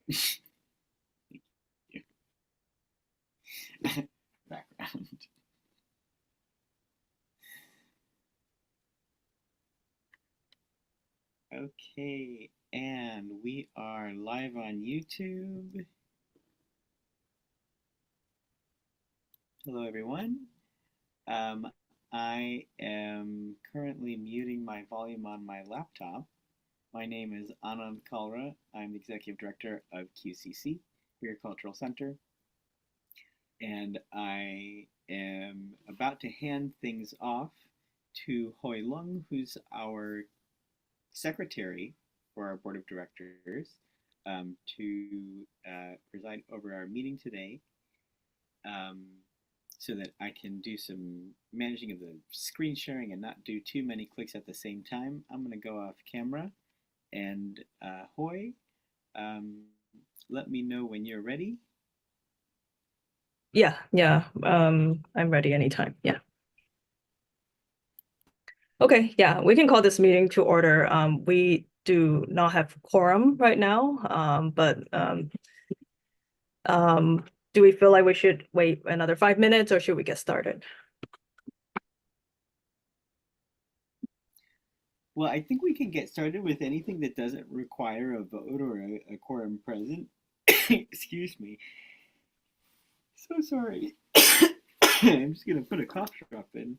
Background. Okay, and we are live on YouTube. Hello, everyone. I am currently muting my volume on my laptop. My name is Anand Kalra. I'm the Executive Director of QCC, Queer Cultural Center, and I am about to hand things off to Hoi Lung, who's our secretary for our board of directors, to preside over our meeting today, so that I can do some managing of the screen sharing and not do too many clicks at the same time. I'm going to go off camera, and Hoi, let me know when you're ready. Yeah. I'm ready anytime. Yeah. Okay, yeah, we can call this meeting to order. We do not have quorum right now, but do we feel like we should wait another 5 minutes or should we get started? Well, I think we can get started with anything that doesn't require a vote or a quorum present. Excuse me. So sorry. I'm just gonna put a cough drop in.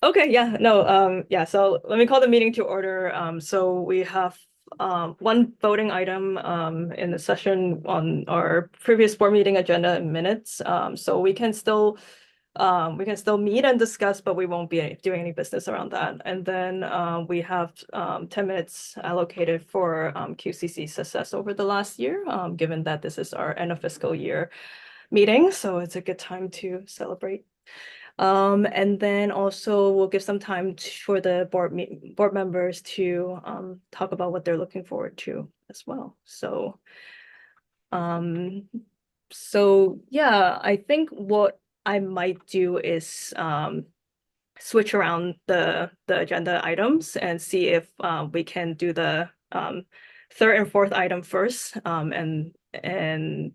Okay, yeah, no, yeah, so let me call the meeting to order. So we have one voting item in the session on our previous board meeting agenda and minutes. So we can still meet and discuss, but we won't be doing any business around that. And then we have 10 minutes allocated for QCC success over the last year, given that this is our end of fiscal year meeting. So it's a good time to celebrate. And then also we'll give some time for the board members to talk about what they're looking forward to as well. So yeah, I think what I might do is switch around the agenda items and see if we can do the third and fourth item first, and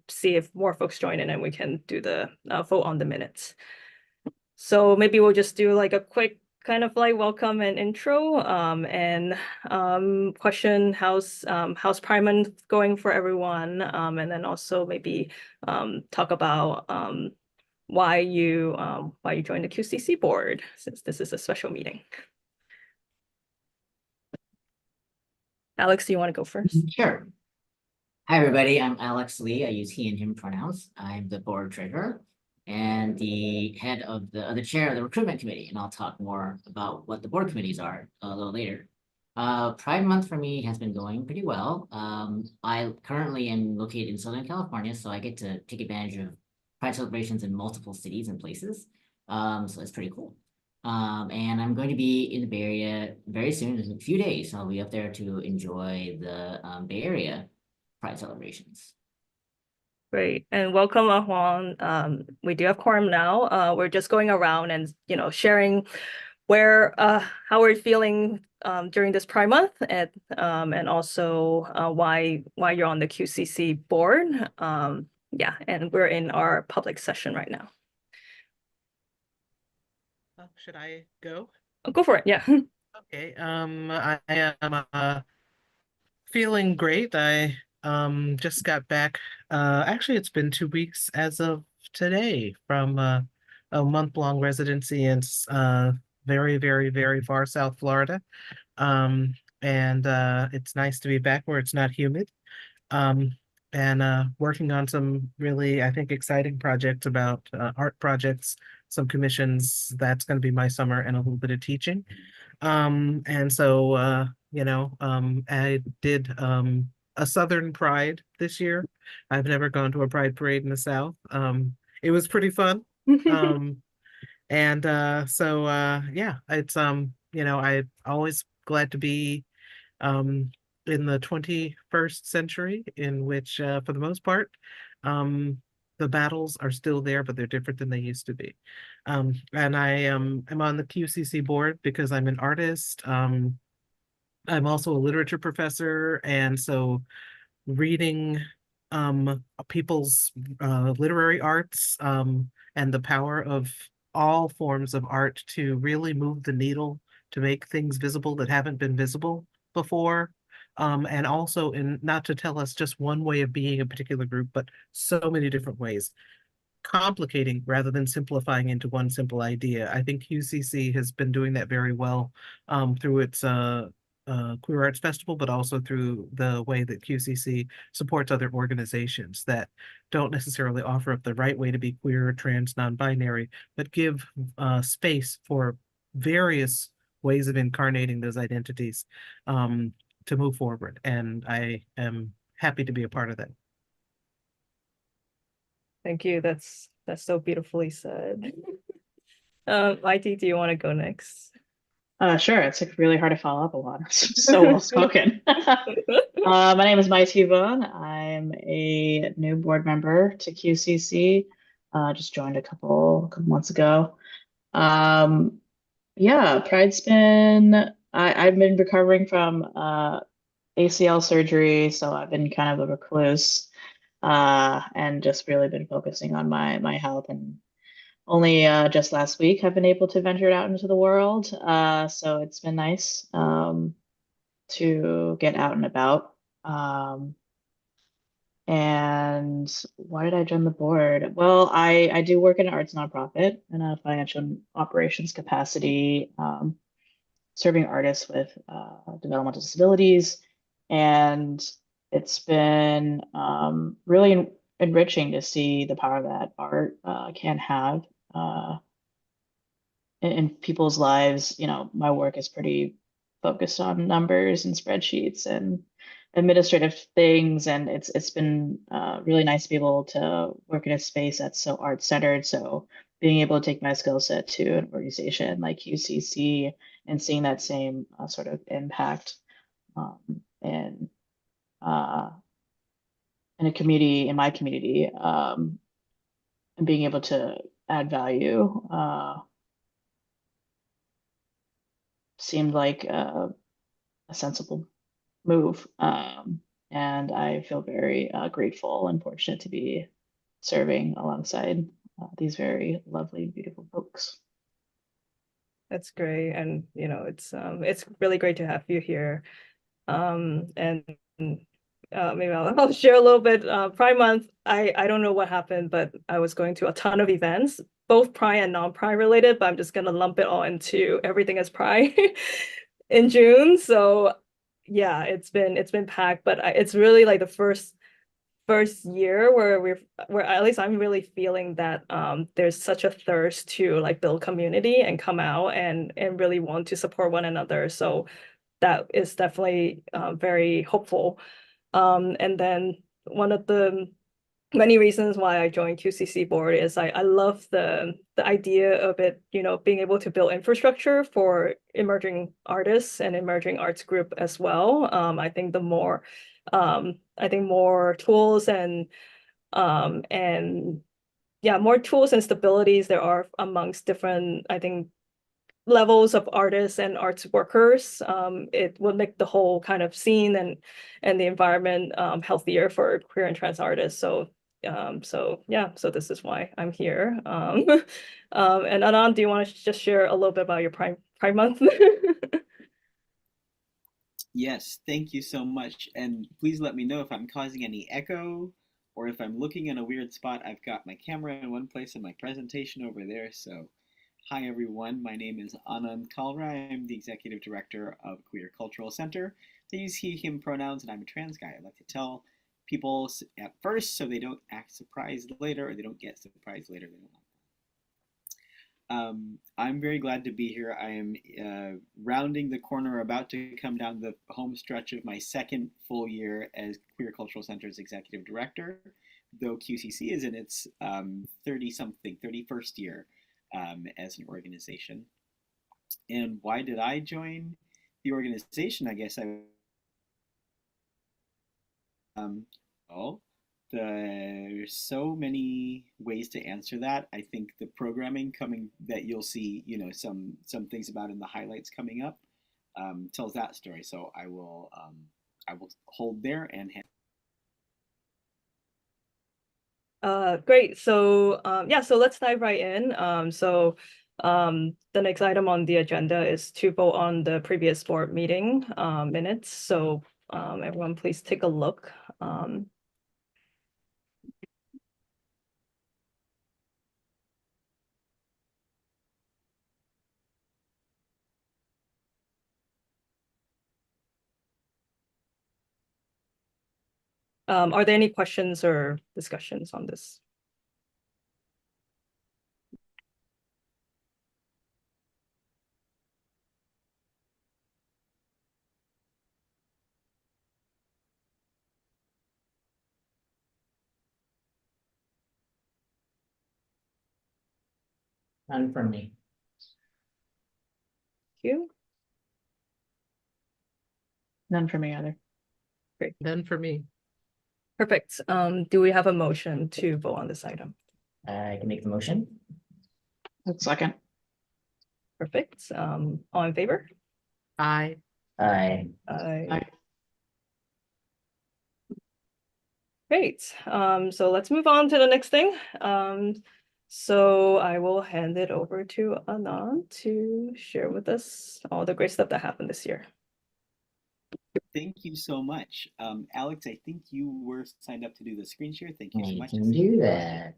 see if more folks join in and we can do the vote on the minutes. So maybe we'll just do like a quick kind of like welcome and intro, and question how's Pride Month going for everyone, and then also maybe talk about why you joined the QCC board, since this is a special meeting. Alex, do you want to go first? Sure. Hi, everybody. I'm Alex Lee. I use he and him pronouns. I'm the board treasurer and the head of the chair of the recruitment committee, and I'll talk more about what the board committees are a little later. Pride Month for me has been going pretty well. I currently am located in Southern California, so I get to take advantage of Pride celebrations in multiple cities and places. So it's pretty cool. And I'm going to be in the Bay Area very soon, in a few days. So I'll be up there to enjoy the Bay Area Pride celebrations. Great, and welcome, Huang. We do have quorum now. We're just going around and sharing where how we're feeling during this Pride Month, and also why you're on the QCC board. Yeah, and we're in our public session right now. Should I go? Oh, go for it. Yeah. Okay. I am feeling great. I just got back. Actually, it's been 2 weeks as of today from a month-long residency in very, very, very far South Florida. And it's nice to be back where it's not humid. And working on some really, I think, exciting projects about art projects, some commissions. That's going to be my summer, and a little bit of teaching. And so, I did a Southern Pride this year. I've never gone to a Pride parade in the South. It was pretty fun. Yeah, it's I'm always glad to be in the 21st century, in which for the most part the battles are still there, but they're different than they used to be. And I am on the QCC board because I'm an artist. I'm also a literature professor, and so reading people's literary arts and the power of all forms of art to really move the needle to make things visible that haven't been visible before. And also in not to tell us just one way of being a particular group, but so many different ways, complicating rather than simplifying into one simple idea. I think QCC has been doing that very well through its Queer Arts Festival, but also through the way that QCC supports other organizations that don't necessarily offer up the right way to be queer, trans, non-binary, but give space for various ways of incarnating those identities to move forward. And I am happy to be a part of that. Thank you. That's so beautifully said. IT, do you want to go next? Sure. It's like really hard to follow up a lot. It's so well spoken. My name is Mai Vaughn. I'm a new board member to QCC. Just joined a couple months ago. Yeah, Pride's been I've been recovering from ACL surgery, so I've been kind of a recluse, and just really been focusing on my health, and only just last week have been able to venture out into the world. So it's been nice to get out and about. And why did I join the board? Well, I do work in an arts nonprofit in a financial operations capacity, serving artists with developmental disabilities. And it's been really enriching to see the power that art can have in people's lives. You know, my work is pretty focused on numbers and spreadsheets and administrative things, and it's been really nice to be able to work in a space that's so art centered. So being able to take my skill set to an organization like QCC and seeing that same sort of impact in a community, in my community, and being able to add value seemed like a sensible move. And I feel very grateful and fortunate to be serving alongside these very lovely, beautiful folks. That's great. And you know, it's really great to have you here. And maybe I'll share a little bit. Pride Month, I don't know what happened, but I was going to a ton of events, both Pride and non-Pride related, but I'm just gonna lump it all into everything as Pride in June. So yeah, it's been packed, but it's really like the first year where at least I'm really feeling that there's such a thirst to like build community and come out and really want to support one another. So that is definitely very hopeful. And then one of the many reasons why I joined QCC board is I love the idea of it, you know, being able to build infrastructure for emerging artists and emerging arts group as well. I think the more tools and yeah, more tools and stabilities there are amongst different, I think, levels of artists and arts workers, it will make the whole kind of scene and the environment healthier for queer and trans artists. So so this is why I'm here. And Anand, do you want to just share a little bit about your Pride Month? Yes, thank you so much. And please let me know if I'm causing any echo or if I'm looking in a weird spot. I've got my camera in one place and my presentation over there. So hi everyone, my name is Anand Kalra. I'm the Executive Director of Queer Cultural Center. They use he, him pronouns, and I'm a trans guy. I like to tell people at first so they don't act surprised later, or they don't get surprised later. They don't want that. I'm very glad to be here. I am rounding the corner, about to come down the home stretch of my second full year as Queer Cultural Center's Executive Director, though QCC is in its 31st year as an organization. And why did I join the organization? I guess there's so many ways to answer that. I think the programming coming that you'll see, you know, some things about in the highlights coming up tells that story. So I will hold there and Great. So, yeah, so let's dive right in. The next item on the agenda is to vote on the previous board meeting, minutes. So, everyone please take a look. Are there any questions or discussions on this? None for me. Thank you. None for me either. None for me. Perfect. Do we have a motion to vote on this item? I can make the motion. That's second. Perfect. All in favor? I I Aye. Great. So let's move on to the next thing. So I will hand it over to Anand to share with us all the great stuff that happened this year. Thank you so much. Alex, I think you were signed up to do the screen share. Thank you so I much. can do that.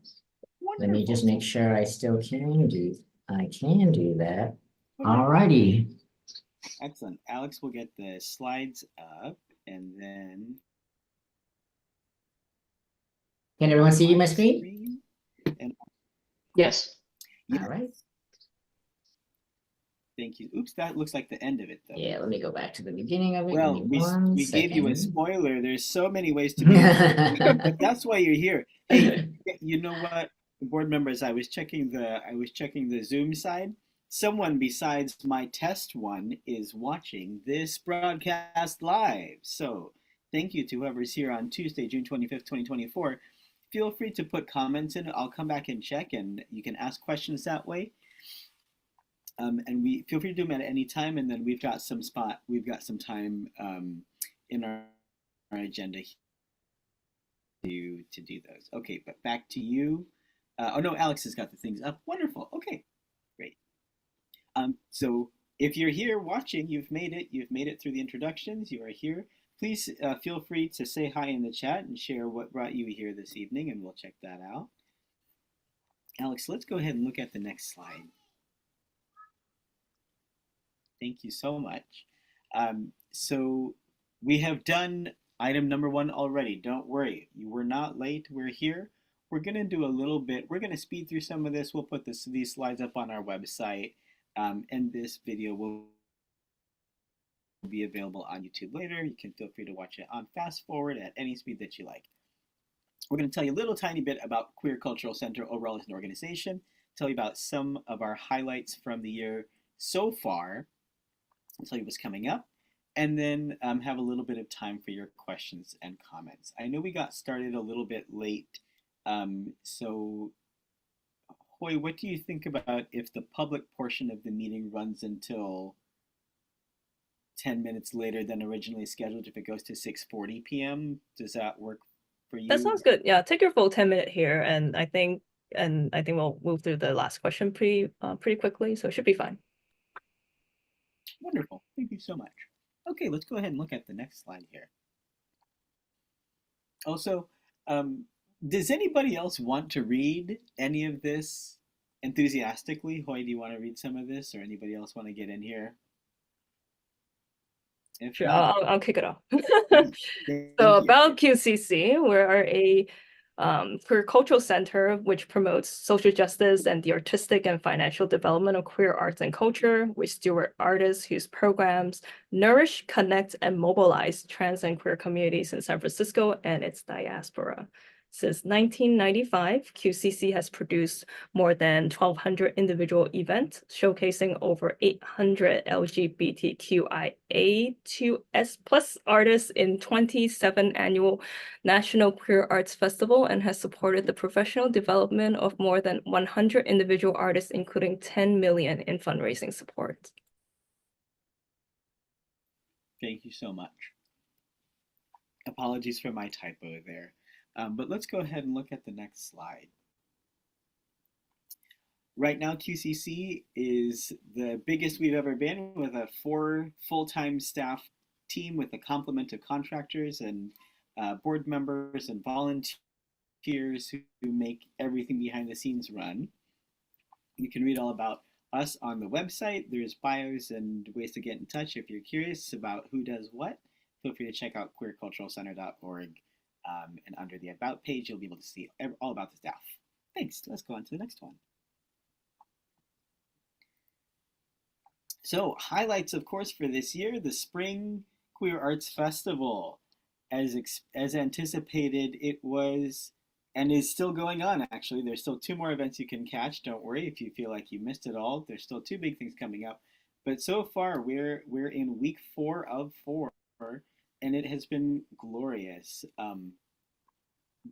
Let me just make Wonderful. sure I still can do. I can do that. Okay. Alrighty. Excellent. Alex will get the slides up and then Can everyone see my my screen? And Yes. yeah, All right. thank you. Oops, that looks like the end of it though. Yeah, let me go back to the beginning of it. Well, Give me we gave you a second. spoiler. There's so many ways to do it, but that's why you're here. Hey, you know what, board members? I was checking the Zoom side. Someone besides my test one is watching this broadcast live. So thank you to whoever's here on Tuesday, June 25th, 2024. Feel free to put comments in. I'll come back and check, and you can ask questions that way. And we feel free to do them at any time. And then we've got some time in our agenda to do those. Okay, but back to you. Oh no, Alex has got the things up. Wonderful. Okay, great. So if you're here watching, you've made it. You've made it through the introductions. You are here. Please feel free to say hi in the chat and share what brought you here this evening, and we'll check that out. Alex, let's go ahead and look at the next slide. Thank you so much. So we have done item number 1 already. Don't worry, you were not late. We're here. We're going to do a little bit. We're going to speed through some of this. We'll put these slides up on our website, and this video will be available on YouTube later. You can feel free to watch it on fast forward at any speed that you like. We're going to tell you a little tiny bit about Queer Cultural Center overall as an organization, tell you about some of our highlights from the year so far, I'll tell you what's coming up, and then have a little bit of time for your questions and comments. I know we got started a little bit late, so Hoy, what do you think about if the public portion of the meeting runs until 10 minutes later than originally scheduled, if it goes to 6:40 p.m.? Does that work for you? That sounds good. Yeah, take your full 10-minute here, and I think we'll move through the last question pretty quickly, so it should be fine. Wonderful. Thank you so much. Okay, let's go ahead and look at the next slide here. Also, does anybody else want to read any of this enthusiastically? Hoy, do you want to read some of this, or anybody else want to get in here? If Sure, not, I'll kick it off. thank So you. about QCC, we're a queer cultural center which promotes social justice and the artistic and financial development of queer arts and culture. We steward artists whose programs nourish, connect, and mobilize trans and queer communities in San Francisco and its diaspora. Since 1995, QCC has produced more than 1,200 individual events showcasing over 800 LGBTQIA2S+ artists in 27 annual National Queer Arts Festival, and has supported the professional development of more than 100 individual artists, including 10 million in fundraising support. Thank you so much. Apologies for my typo there. But let's go ahead and look at the next slide. Right now, QCC is the biggest we've ever been, with a 4 full-time staff team with a complement of contractors and board members and volunteers who make everything behind the scenes run. You can read all about us on the website. There's bios and ways to get in touch if you're curious about who does what. Feel free to check out queerculturalcenter.org, and under the About page, you'll be able to see all about the staff. Thanks. Let's go on to the next one. So, highlights, of course, for this year: the Spring Queer Arts Festival. As anticipated, it was and is still going on, actually. There's still 2 more events you can catch. Don't worry if you feel like you missed it all. There's still 2 big things coming up. But so far, we're in week 4 of 4, and it has been glorious.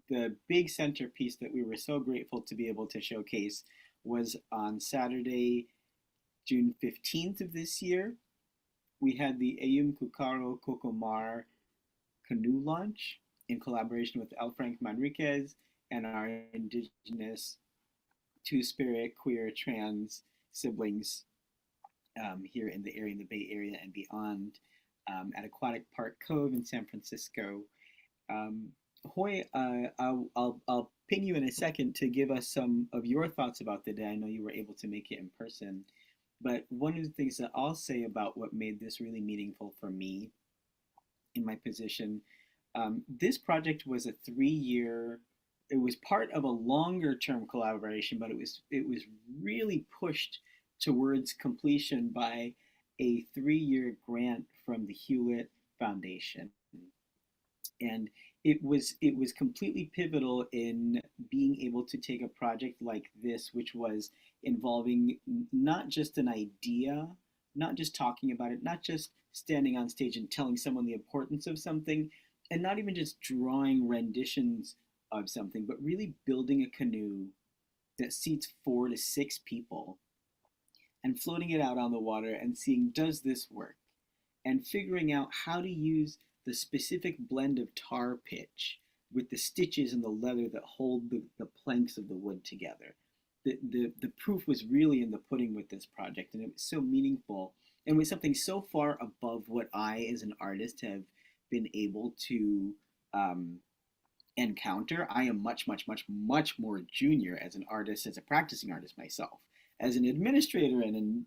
The big centerpiece that we were so grateful to be able to showcase was on Saturday, June 15th of this year. We had the Ayum Kukaro Kokomar canoe launch in collaboration with L. Frank Manriquez and our indigenous Two-Spirit queer trans siblings here in the area, in the Bay Area and beyond, at Aquatic Park Cove in San Francisco. Hoy, I'll ping you in a second to give us some of your thoughts about the day. I know you were able to make it in person, but one of the things that I'll say about what made this really meaningful for me in my position, this project was a 3-year. It was part of a longer-term collaboration, but it was really pushed towards completion by a 3-year grant from the Hewlett Foundation, and it was completely pivotal in being able to take a project like this, which was involving not just an idea, not just talking about it, not just standing on stage and telling someone the importance of something, and not even just drawing renditions of something, but really building a canoe that seats 4 to 6 people and floating it out on the water and seeing, does this work? And figuring out how to use the specific blend of tar pitch with the stitches and the leather that hold the planks of the wood together. The proof was really in the pudding with this project, and it was so meaningful, and was something so far above what I as an artist have been able to encounter. I am much more junior as an artist, as a practicing artist myself. As an administrator and an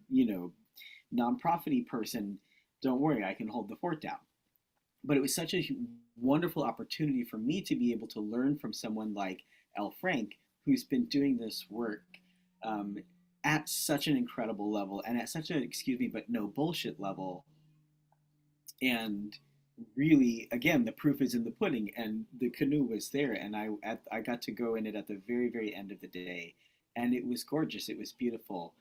nonprofit-y person, don't worry, I can hold the fort down. But it was such a wonderful opportunity for me to be able to learn from someone like L. Frank, who's been doing this work at such an incredible level, and at such a, excuse me, but no bullshit level. And really, again, the proof is in the pudding, and the canoe was there, and I got to go in it at the very, very end of the day, and it was gorgeous. It was beautiful.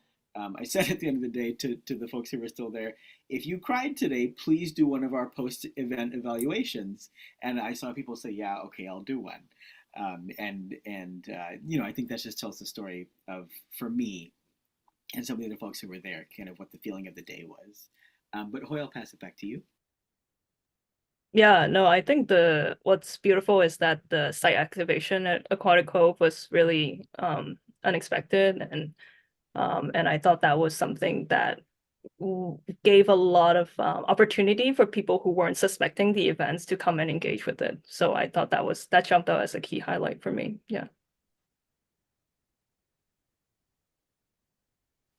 I said at the end of the day to the folks who were still there, if you cried today, please do one of our post-event evaluations. And I saw people say, yeah, okay, I'll do one. I think that just tells the story of, for me, and some of the other folks who were there, kind of what the feeling of the day was. But Hoy, I'll pass it back to you. Yeah, no, I think what's beautiful is that the site activation at Aquatic Cove was really unexpected, and I thought that was something that gave a lot of opportunity for people who weren't suspecting the events to come and engage with it. So I thought that jumped out as a key highlight for me. Yeah.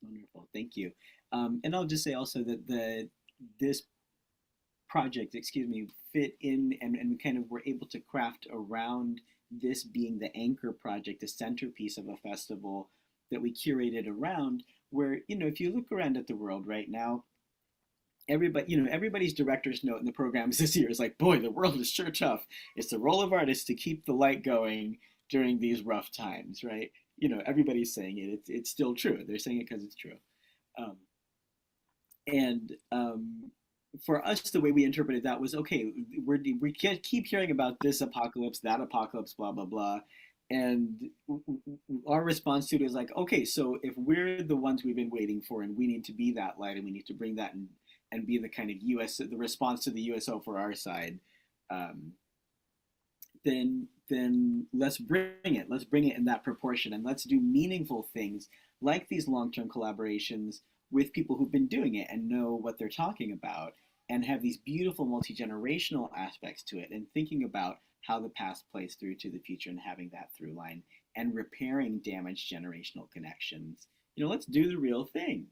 Wonderful, thank you. And I'll just say also that this project, fit in and kind of were able to craft around this being the anchor project, the centerpiece of a festival that we curated around, where, if you look around at the world right now, everybody's director's note in the programs this year is like, boy, the world is sure tough. It's the role of artists to keep the light going during these rough times, right? Everybody's saying it. It's still true. They're saying it because it's true. For us, the way we interpreted that was, okay, we can't keep hearing about this apocalypse, that apocalypse, blah, blah, blah. And our response to it is like, okay, so if we're the ones we've been waiting for, and we need to be that light, and we need to bring that and be the kind of the response to the USO for our side, then let's bring it. Let's bring it in that proportion, and let's do meaningful things like these long-term collaborations with people who've been doing it and know what they're talking about, and have these beautiful multi-generational aspects to it, and thinking about how the past plays through to the future and having that through line and repairing damaged generational connections. Let's do the real thing.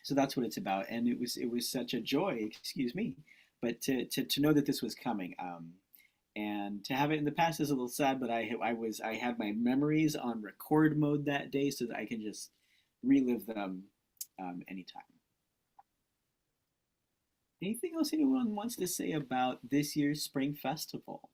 So that's what it's about, and it was such a joy. Excuse me, but to know that this was coming, and to have it in the past is a little sad. But I had my memories on record mode that day, so that I can just relive them anytime. Anything else anyone wants to say about this year's Spring Festival?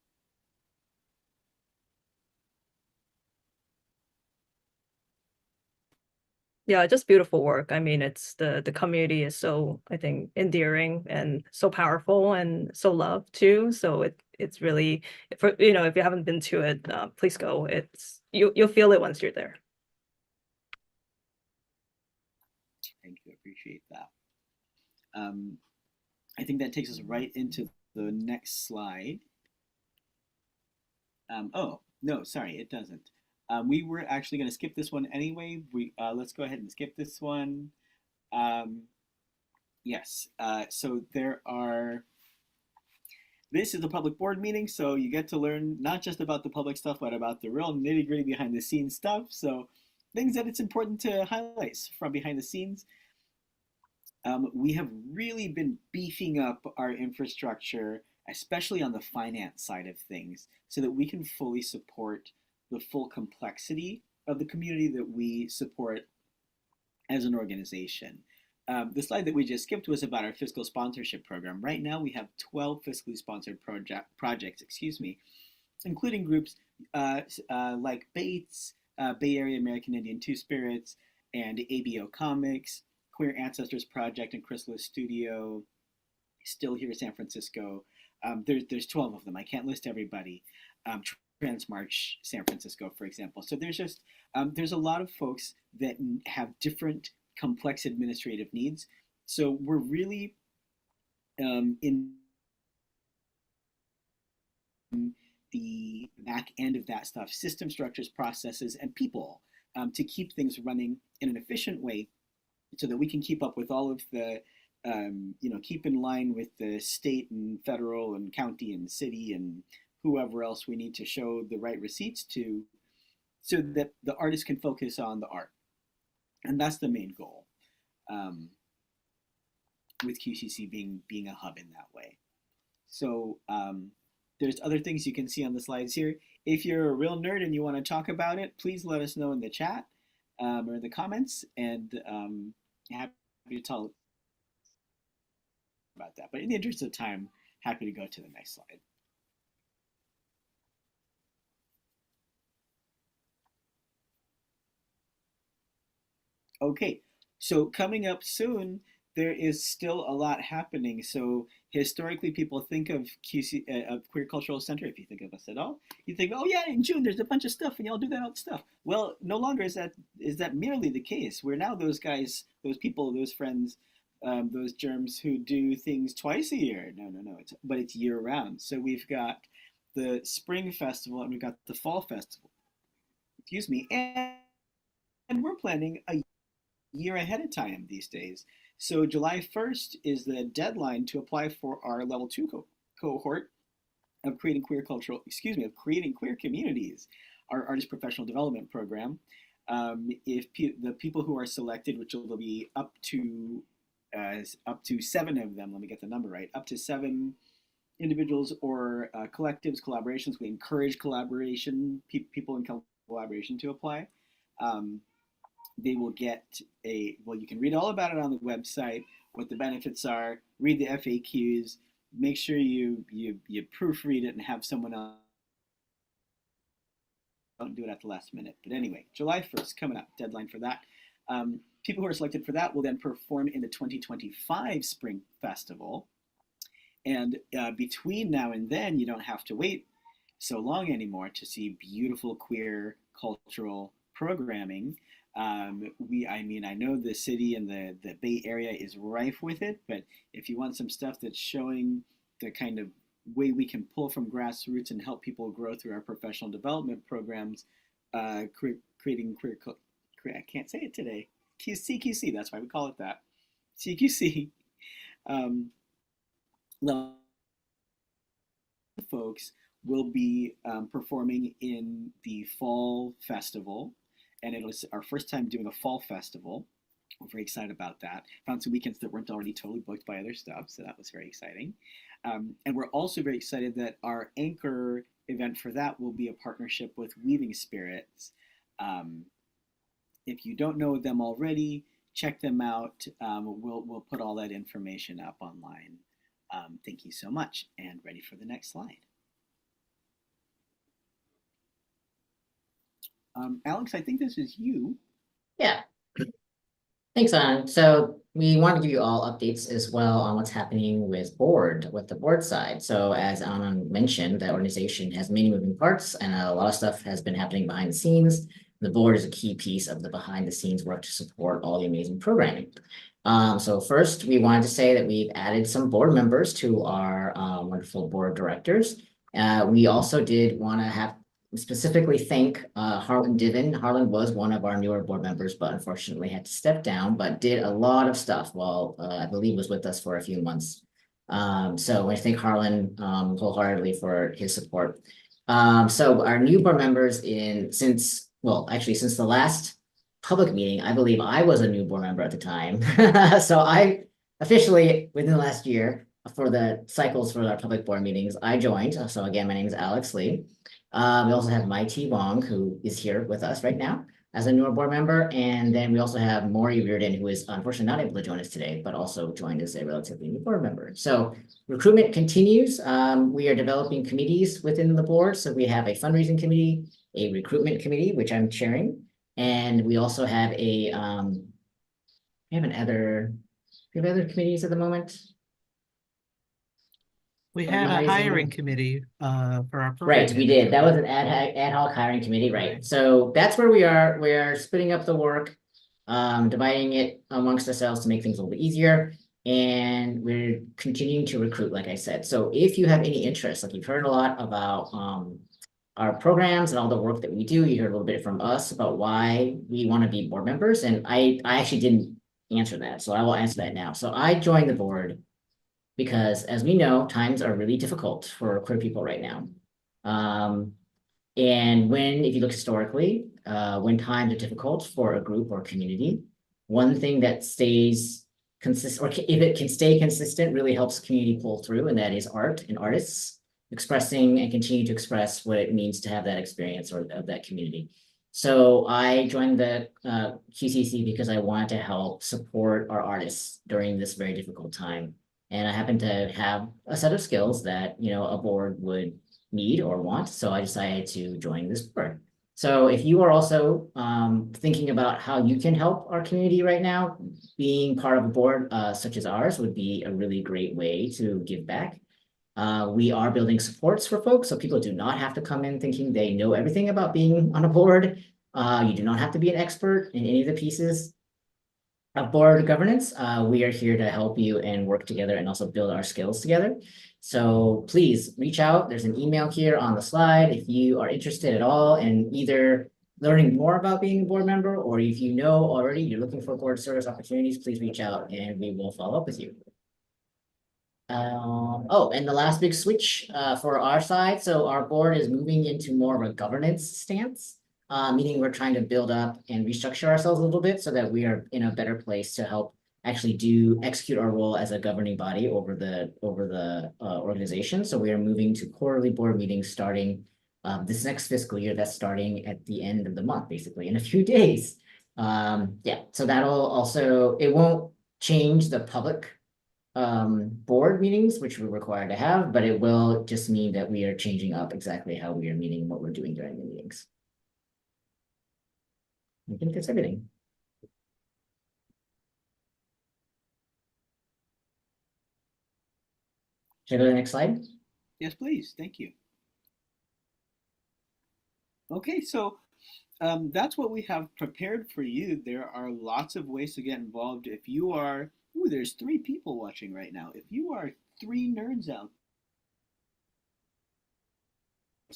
Yeah, just beautiful work. I mean, it's the community is so, I think, endearing and so powerful and so loved too. So it's really, for if you haven't been to it, please go. You'll feel it once you're there. Thank you, I appreciate that. I think that takes us right into the next slide. Oh no, sorry, it doesn't. We were actually going to skip this one anyway. Let's go ahead and skip this one. Yes, so this is the public board meeting, so you get to learn not just about the public stuff, but about the real nitty-gritty behind the scenes stuff. So things that it's important to highlight from behind the scenes. We have really been beefing up our infrastructure, especially on the finance side of things, so that we can fully support the full complexity of the community that we support as an organization. The slide that we just skipped was about our fiscal sponsorship program. Right now we have 12 fiscally sponsored projects, including groups like Bates, Bay Area American Indian Two Spirits, and ABO Comics, Queer Ancestors Project and Chrysalis Studio, Still Here San Francisco. There's 12 of them. I can't list everybody. Transmarch San Francisco, for example. So there's a lot of folks that have different complex administrative needs. So we're really in the back end of that stuff, system structures, processes, and people to keep things running in an efficient way, so that we can keep up with all of the, keep in line with the state and federal and county and city and whoever else we need to show the right receipts to, so that the artist can focus on the art. And that's the main goal, with QCC being a hub in that way. So there's other things you can see on the slides here. If you're a real nerd and you want to talk about it, please let us know in the chat or in the comments, and happy to tell about that. But in the interest of time, happy to go to the next slide. Okay, so coming up soon, there is still a lot happening. So historically, people think of of Queer Cultural Center. If you think of us at all, you think, oh yeah, in June there's a bunch of stuff, and y'all do that all stuff. Well, no longer is that merely the case. We're now those guys, those people, those friends, those germs who do things twice a year. No, but it's year round. So we've got the Spring Festival and we've got the Fall Festival. Excuse me, and we're planning a year ahead of time these days. So July 1st is the deadline to apply for our level 2 cohort of creating queer communities, our artist professional development program. If the people who are selected, which will be up to 7 of them, let me get the number right, up to 7 individuals or collectives, collaborations. We encourage collaboration, people in collaboration to apply. They will get you can read all about it on the website, what the benefits are, read the FAQs, make sure you proofread it and have someone else. Don't do it at the last minute. But anyway, July 1st coming up, deadline for that. People who are selected for that will then perform in the 2025 Spring Festival. And between now and then, you don't have to wait so long anymore to see beautiful queer cultural programming. I know the city and the Bay Area is rife with it, but if you want some stuff that's showing the kind of way we can pull from grassroots and help people grow through our professional development programs, creating I can't say it today. CQC, that's why we call it that. CQC. Folks will be performing in the fall festival, and it was our first time doing a fall festival. We're very excited about that. Found some weekends that weren't already totally booked by other stuff, so that was very exciting. And we're also very excited that our anchor event for that will be a partnership with Weaving Spirits. If you don't know them already, check them out. We'll put all that information up online. Thank you so much, and ready for the next slide. Alex, I think this is you. Yeah. Thanks, Anand. So we want to give you all updates as well on what's happening with the board side. So as Anand mentioned, the organization has many moving parts and a lot of stuff has been happening behind the scenes. The board is a key piece of the behind the scenes work to support all the amazing programming. So first, we wanted to say that we've added some board members to our wonderful board of directors. We also did want to specifically thank Harlan Diven. Harlan was one of our newer board members, but unfortunately had to step down, but did a lot of stuff while I believe was with us for a few months. So I thank Harlan wholeheartedly for his support. So our new board members since the last public meeting, I believe I was a new board member at the time. So I officially, within the last year, for the cycles for our public board meetings, I joined. So again, my name is Alex Lee. We also have Mai T. Wong, who is here with us right now as a newer board member. And then we also have Maury Reardon, who is unfortunately not able to join us today, but also joined as a relatively new board member. So recruitment continues. We are developing committees within the board. So we have a fundraising committee, a recruitment committee, which I'm chairing. And we also have we have other committees at the moment. We had a hiring committee for our program. Right, we did. That was an ad hoc hiring committee, right? So that's where we are. We are splitting up the work, dividing it amongst ourselves to make things a little bit easier. And we're continuing to recruit, like I said. So if you have any interest, like you've heard a lot about our programs and all the work that we do, you heard a little bit from us about why we want to be board members. And I actually didn't answer that, so I will answer that now. So I joined the board because, as we know, times are really difficult for queer people right now. And if you look historically, when times are difficult for a group or community, one thing that stays consistent, or if it can stay consistent, really helps community pull through, and that is art and artists expressing and continue to express what it means to have that experience or of that community. So I joined the QCC because I wanted to help support our artists during this very difficult time. And I happen to have a set of skills that, a board would need or want. So I decided to join this board. So if you are also thinking about how you can help our community right now, being part of a board such as ours would be a really great way to give back. We are building supports for folks, so people do not have to come in thinking they know everything about being on a board. You do not have to be an expert in any of the pieces of board governance. We are here to help you and work together and also build our skills together. So please reach out. There's an email here on the slide if you are interested at all in either learning more about being a board member, or if you know already you're looking for board service opportunities, please reach out and we will follow up with you. And the last big switch for our side. So our board is moving into more of a governance stance, meaning we're trying to build up and restructure ourselves a little bit so that we are in a better place to help actually execute our role as a governing body over the organization. So we are moving to quarterly board meetings starting this next fiscal year. That's starting at the end of the month, basically in a few days. So that'll also, it won't change the public board meetings, which we're required to have, but it will just mean that we are changing up exactly how we are meeting and what we're doing during the meetings. I think that's everything. Should I go to the next slide? Yes, please. Thank you. Okay, so that's what we have prepared for you. There are lots of ways to get involved. If you are, there's 3 people watching right now. If you are 3 nerds out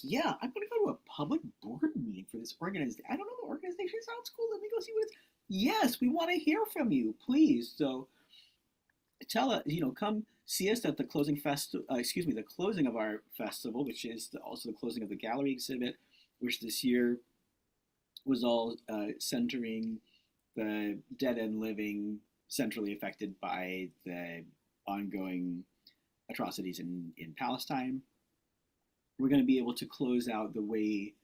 yeah, I'm going to go to a public board meeting for this organization. I don't know the organization. Sounds cool. Let me go see what it's. Yes, we want to hear from you, please. So tell us, come see us at the closing the closing of our festival, which is also the closing of the gallery exhibit, which this year was all centering the dead and living centrally affected by the ongoing atrocities in Palestine. We're going to be able to close out the way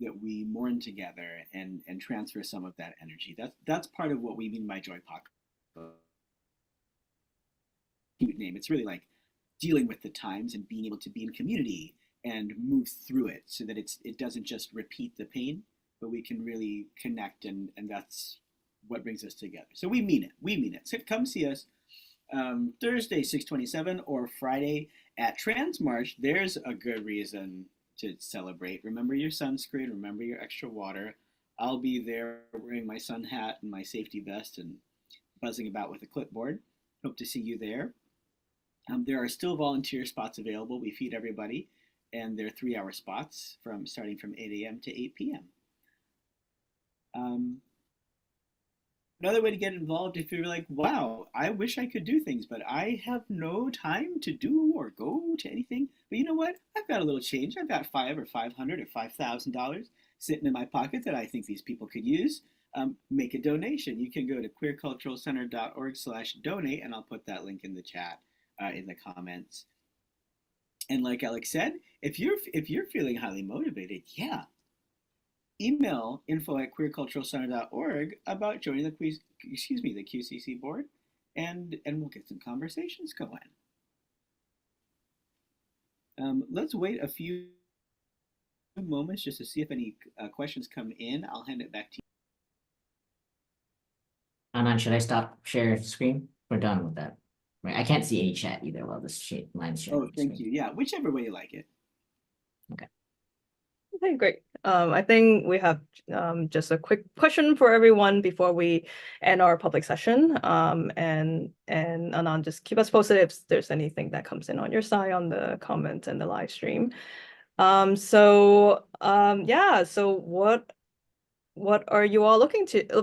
that we mourn together and transfer some of that energy. That's part of what we mean by Joy Pocket. Cute name. It's really like dealing with the times and being able to be in community and move through it so that it doesn't just repeat the pain, but we can really connect, and that's what brings us together. So we mean it. So come see us Thursday 6/27 or Friday at Transmarch. There's a good reason to celebrate. Remember your sunscreen, remember your extra water. I'll be there wearing my sun hat and my safety vest and buzzing about with a clipboard. Hope to see you there. There are still volunteer spots available. We feed everybody, and they're 3-hour spots starting from 8 a.m. to 8 p.m. Another way to get involved, if you're like, wow, I wish I could do things, but I have no time to do or go to anything. But you know what? I've got a little change. I've got $500 or $500 or $5,000 sitting in my pocket that I think these people could use. Make a donation. You can go to queerculturalcenter.org/donate, and I'll put that link in the chat, in the comments. And like Alex said, if you're feeling highly motivated, yeah, email info@queerculturalcenter.org about joining the QCC board, and we'll get some conversations going. Let's wait a few moments just to see if any questions come in. I'll hand it back to you. Anand, should I stop share screen? We're done with that. Right. I can't see any chat either while this mine's sharing. Oh, thank you. Yeah, whichever way you like it. Okay. Okay, great. I think we have just a quick question for everyone before we end our public session. And Anand, just keep us posted if there's anything that comes in on your side on the comments and the live stream. Yeah, so what are you all look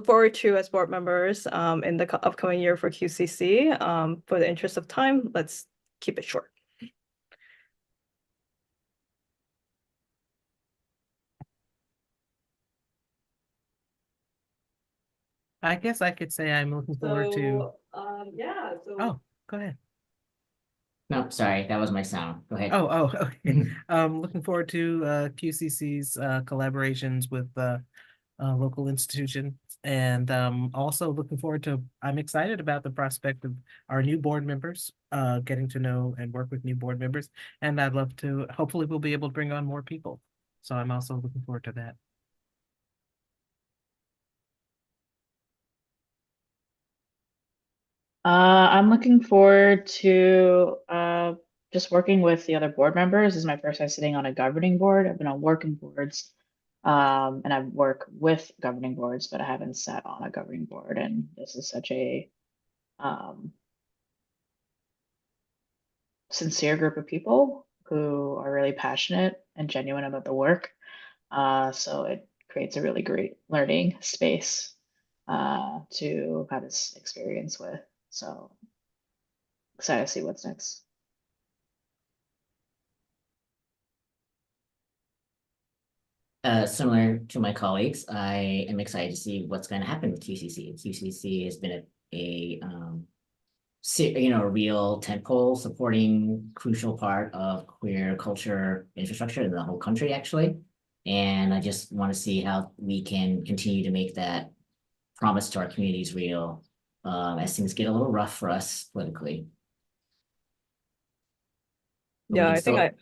forward to as board members in the upcoming year for QCC? For the interest of time, let's keep it short. I guess I could say I'm looking forward to. Yeah. Oh, go ahead. No, sorry, that was my sound. Go ahead. Oh, okay. Looking forward to QCC's collaborations with local institutions, and also looking forward to. I'm excited about the prospect of our new board members, getting to know and work with new board members, and I'd love to. Hopefully, we'll be able to bring on more people. So I'm also looking forward to that. I'm looking forward to just working with the other board members. This is my first time sitting on a governing board. I've been on working boards, and I work with governing boards, but I haven't sat on a governing board. And this is such a sincere group of people who are really passionate and genuine about the work. So it creates a really great learning space to have this experience with. So excited to see what's next. Similar to my colleagues, I am excited to see what's going to happen with QCC. QCC has been a real tentpole supporting crucial part of queer culture infrastructure in the whole country, actually. And I just want to see how we can continue to make that promise to our communities real as things get a little rough for us politically. Yeah, I think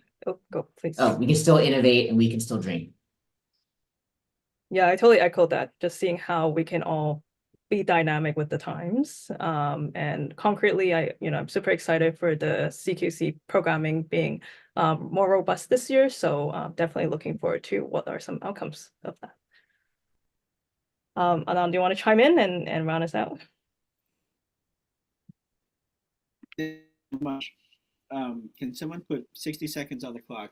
go please. Oh, we can still innovate and we can still dream. Yeah, I totally echo that. Just seeing how we can all be dynamic with the times. And concretely, I'm super excited for the CQC programming being more robust this year. So definitely looking forward to what are some outcomes of that. Anand, do you want to chime in and round us out? Thank you so much. Can someone put 60 seconds on the clock?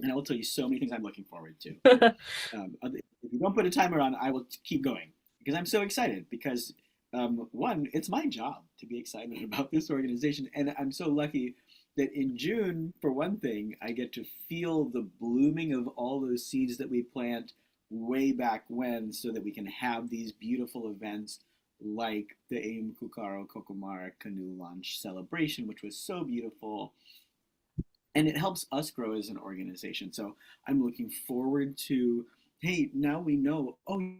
And I will tell you so many things I'm looking forward to. If you don't put a timer on, I will keep going because I'm so excited because one, it's my job to be excited about this organization. And I'm so lucky that in June, for one thing, I get to feel the blooming of all those seeds that we plant way back when so that we can have these beautiful events like the Aim Kukaro Kokomara canoe launch celebration, which was so beautiful. And it helps us grow as an organization. So I'm looking forward to, hey, now we know, oh,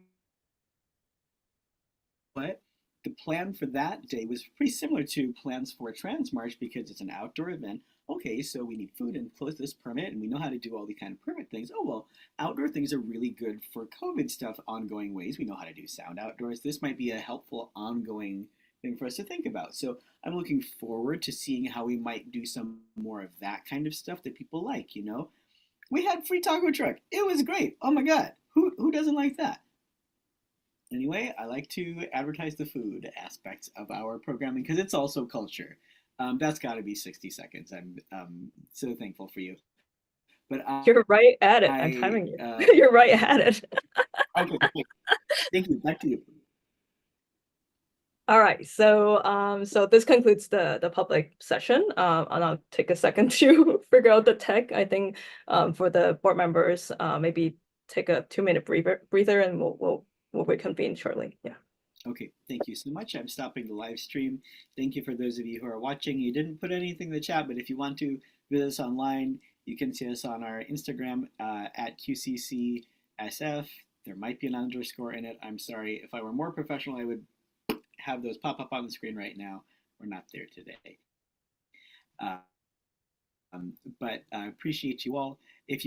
what? The plan for that day was pretty similar to plans for Transmarch because it's an outdoor event. Okay, so we need food and close this permit, and we know how to do all these kind of permit things. Oh, well, outdoor things are really good for COVID stuff, ongoing ways. We know how to do sound outdoors. This might be a helpful ongoing thing for us to think about. So I'm looking forward to seeing how we might do some more of that kind of stuff that people like, you know? We had free taco truck. It was great. Oh my God. Who doesn't like that? Anyway, I like to advertise the food aspects of our programming because it's also culture. That's got to be 60 seconds. I'm so thankful for you. But You're right at it. I'm timing you. You're right at it. Okay, thank you. Back to you. All right, so so this concludes the public session. And I'll take a second to figure out the tech. I think for the board members, maybe take a 2-minute breather, and we'll reconvene shortly. Yeah. Okay, thank you so much. I'm stopping the live stream. Thank you for those of you who are watching. You didn't put anything in the chat, but if you want to visit us online, you can see us on our Instagram at QCCSF. There might be an underscore in it. I'm sorry. If I were more professional, I would have those pop up on the screen right now. We're not there today. But I appreciate you all. If you